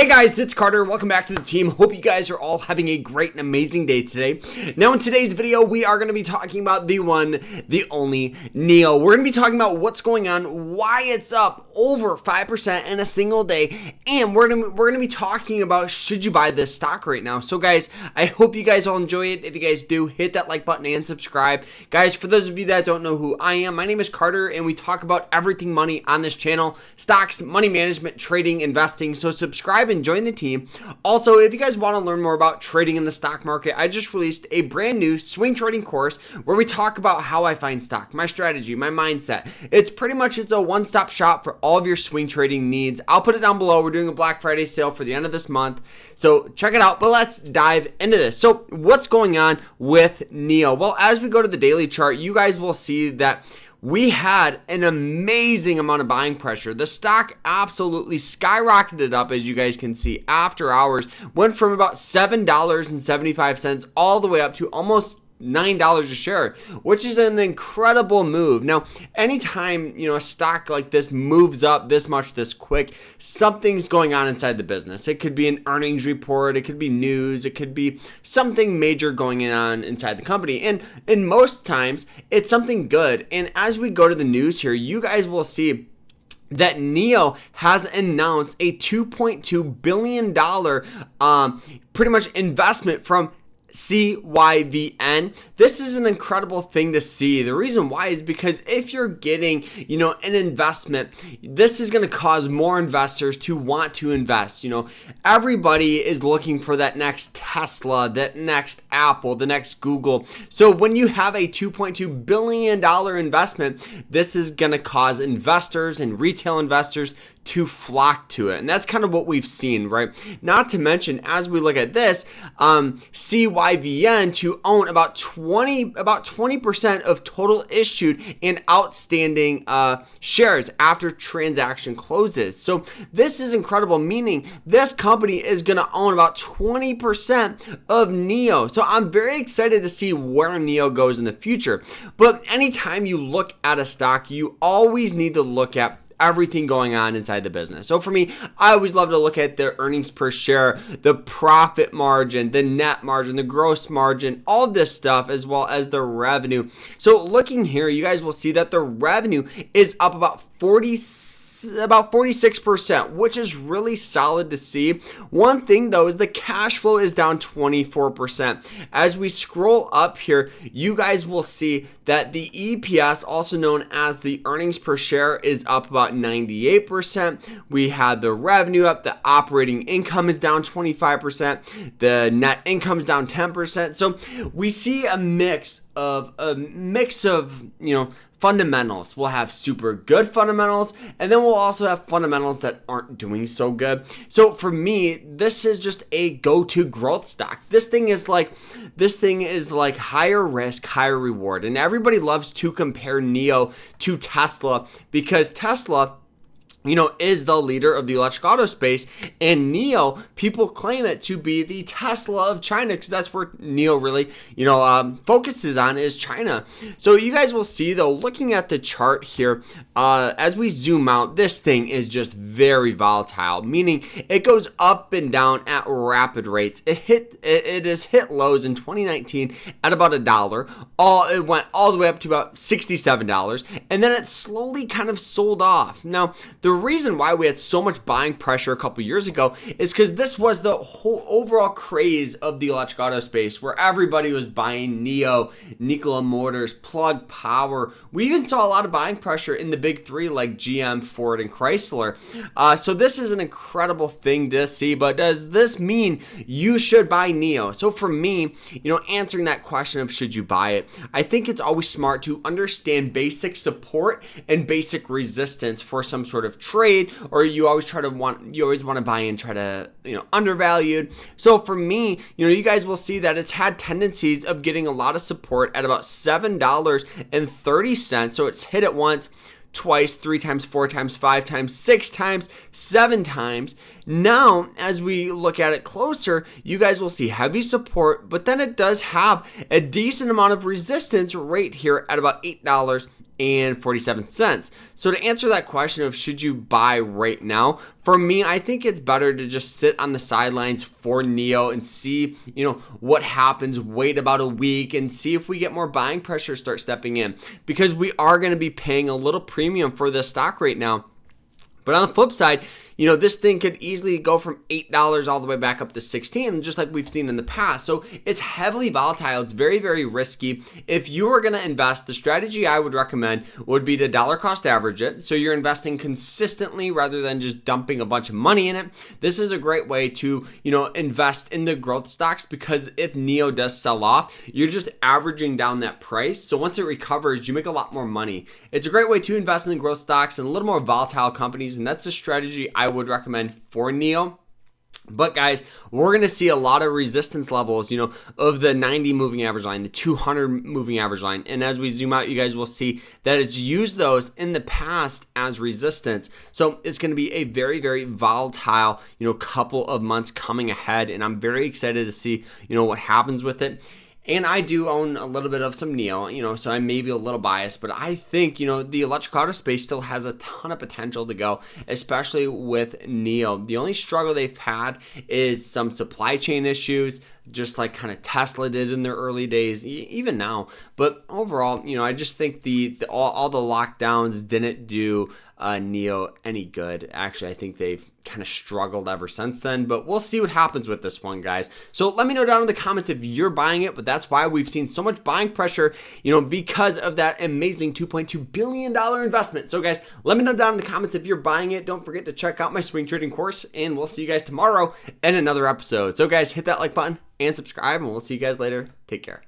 guys, it's Carter. Welcome back to the team. Hope you guys are all having a great and amazing day today. Now in today's video, we are going to be talking about the one, the only NIO. We're going to be talking about what's going on, why it's up over 5% in a single day, and we're going to be talking about should you buy this stock right now. So guys, I hope you guys all enjoy it. If you guys do, hit that like button and subscribe. Guys, for those of you that don't know who I am, my name is Carter and we talk about everything money on this channel, stocks, money management, trading, investing. So subscribe and join the team. Also, if you guys want to learn more about trading in the stock market, I just released a brand new swing trading course where we talk about how I find stock, my strategy, my mindset. It's a one-stop shop for all of your swing trading needs. I'll put it down below. We're doing a Black Friday sale for the end of this month, so check it out. But let's dive into this. So what's going on with NIO? Well, as we go to the daily chart, you guys will see that we had an amazing amount of buying pressure. The stock absolutely skyrocketed up, as you guys can see, after hours. Went from about $7.75 all the way up to almost $9 a share, which is an incredible move. Now, anytime a stock like this moves up this much this quick, something's going on inside the business. It could be an earnings report, it could be news, it could be something major going on inside the company, and most times it's something good. And as we go to the news here, you guys will see that NIO has announced a $2.2 billion pretty much investment from CYVN. This is an incredible thing to see. The reason why is because if you're getting, an investment, this is going to cause more investors to want to invest. Everybody is looking for that next Tesla, that next Apple, the next Google. So when you have a $2.2 billion investment, this is going to cause investors and retail investors to flock to it. And that's kind of what we've seen, right? Not to mention, as we look at this, CYVN to own about 20% of total issued and outstanding shares after transaction closes. So this is incredible, meaning this company is going to own about 20% of NIO. So I'm very excited to see where NIO goes in the future. But anytime you look at a stock, you always need to look at everything going on inside the business. So for me, I always love to look at the earnings per share, the profit margin, the net margin, the gross margin, all this stuff, as well as the revenue. So looking here, you guys will see that the revenue is up about 46%, which is really solid to see. One thing though is the cash flow is down 24%. As we scroll up here, you guys will see that the EPS, also known as the earnings per share, is up about 98%. We had the revenue up, the operating income is down 25%, the net income is down 10%. So we see a mix of fundamentals. We'll have super good fundamentals, and then we'll also have fundamentals that aren't doing so good. So for me, this is just a go-to growth stock. This thing is like higher risk, higher reward. And everybody loves to compare NIO to Tesla because Tesla is the leader of the electric auto space, and NIO, people claim it to be the Tesla of China because that's where NIO really, focuses on, is China. So you guys will see though, looking at the chart here, as we zoom out, this thing is just very volatile, meaning it goes up and down at rapid rates. It has hit lows in 2019 at about $1. It went all the way up to about $67, and then it slowly kind of sold off. Now, the reason why we had so much buying pressure a couple years ago is because this was the whole overall craze of the electric auto space, where everybody was buying NIO, Nikola Motors, Plug Power. We even saw a lot of buying pressure in the big three like GM, Ford, and Chrysler. So this is an incredible thing to see, but does this mean you should buy NIO? So for me, answering that question of should you buy it, I think it's always smart to understand basic support and basic resistance for some sort of trade, or you always want to buy in, try to undervalued. So for me, you guys will see that it's had tendencies of getting a lot of support at about $7.30. So it's hit it once, twice, 3 times, 4 times, 5 times, 6 times, 7 times. Now, as we look at it closer, you guys will see heavy support, but then it does have a decent amount of resistance right here at about $8 $2.47. So to answer that question of should you buy right now, for me, I think it's better to just sit on the sidelines for NIO and see, what happens, wait about a week and see if we get more buying pressure start stepping in, because we are going to be paying a little premium for this stock right now. But on the flip side, this thing could easily go from $8 all the way back up to $16, just like we've seen in the past. So it's heavily volatile. It's very, very risky. If you are going to invest, the strategy I would recommend would be to dollar cost average it. So you're investing consistently rather than just dumping a bunch of money in it. This is a great way to, invest in the growth stocks, because if NIO does sell off, you're just averaging down that price. So once it recovers, you make a lot more money. It's a great way to invest in the growth stocks and a little more volatile companies. And that's the strategy I would recommend for NIO. But guys, we're going to see a lot of resistance levels, of the 90 moving average line, the 200 moving average line. And as we zoom out, you guys will see that it's used those in the past as resistance. So it's going to be a very, very volatile, couple of months coming ahead. And I'm very excited to see, what happens with it. And I do own a little bit of some NIO, so I may be a little biased, but I think, the electric auto space still has a ton of potential to go, especially with NIO. The only struggle they've had is some supply chain issues, just like kind of Tesla did in their early days, even now. But overall, I just think all the lockdowns didn't do NIO any good. Actually, I think they've kind of struggled ever since then, but we'll see what happens with this one, guys. So let me know down in the comments if you're buying it, but that's why we've seen so much buying pressure, because of that amazing $2.2 billion investment. So guys, let me know down in the comments if you're buying it. Don't forget to check out my swing trading course, and we'll see you guys tomorrow in another episode. So guys, hit that like button and subscribe, and we'll see you guys later. Take care.